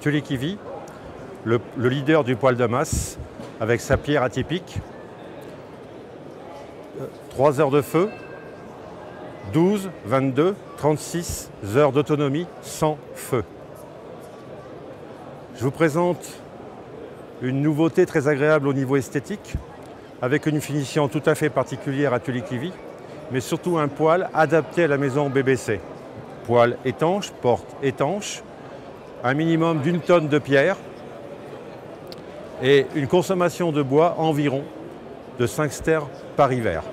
Atelier qui vit, le leader du poêle de masse, avec sa pierre atypique. 3 heures de feu, 12, 22, 36 heures d'autonomie sans feu. Je vous présente une nouveauté très agréable au niveau esthétique, avec une finition tout à fait particulière Atelier qui vit, mais surtout un poêle adapté à la maison BBC. Poêle étanche, porte étanche, un minimum d'1 tonne de pierre et une consommation de bois environ de 5 stères par hiver.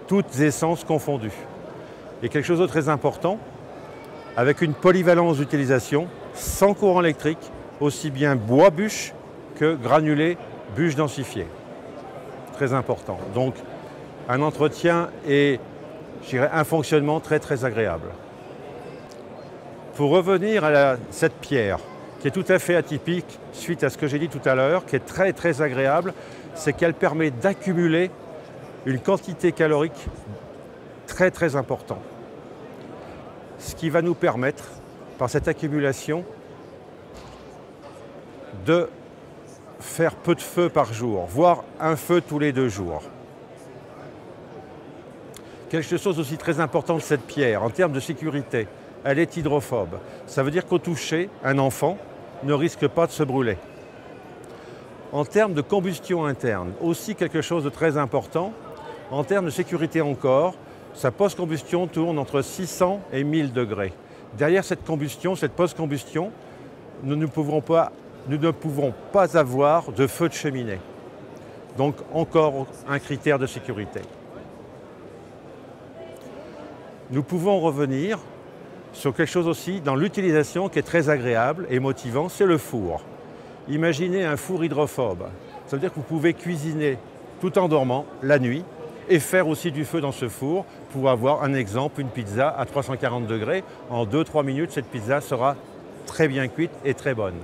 Toutes essences confondues. Et quelque chose de très important, avec une polyvalence d'utilisation, sans courant électrique, aussi bien bois bûche que granulé bûche densifiée. Très important. Donc un entretien et je dirais, un fonctionnement très agréable. Pour revenir à cette pierre, qui est tout à fait atypique suite à ce que j'ai dit tout à l'heure, qui est très agréable, c'est qu'elle permet d'accumuler une quantité calorique très importante. Ce qui va nous permettre, par cette accumulation, de faire peu de feu par jour, voire un feu tous les 2 jours. Quelque chose aussi très important de cette pierre, en termes de sécurité, elle est hydrophobe. Ça veut dire qu'au toucher, un enfant ne risque pas de se brûler. En termes de combustion interne, aussi quelque chose de très important, en termes de sécurité encore, sa post-combustion tourne entre 600 et 1000 degrés. Derrière cette combustion, cette post-combustion, nous ne pouvons pas avoir de feu de cheminée. Donc encore un critère de sécurité. Nous pouvons revenir sur quelque chose aussi dans l'utilisation qui est très agréable et motivant, c'est le four. Imaginez un four hydrophobe. Ça veut dire que vous pouvez cuisiner tout en dormant la nuit et faire aussi du feu dans ce four pour avoir un exemple, une pizza à 340 degrés. En 2-3 minutes, cette pizza sera très bien cuite et très bonne.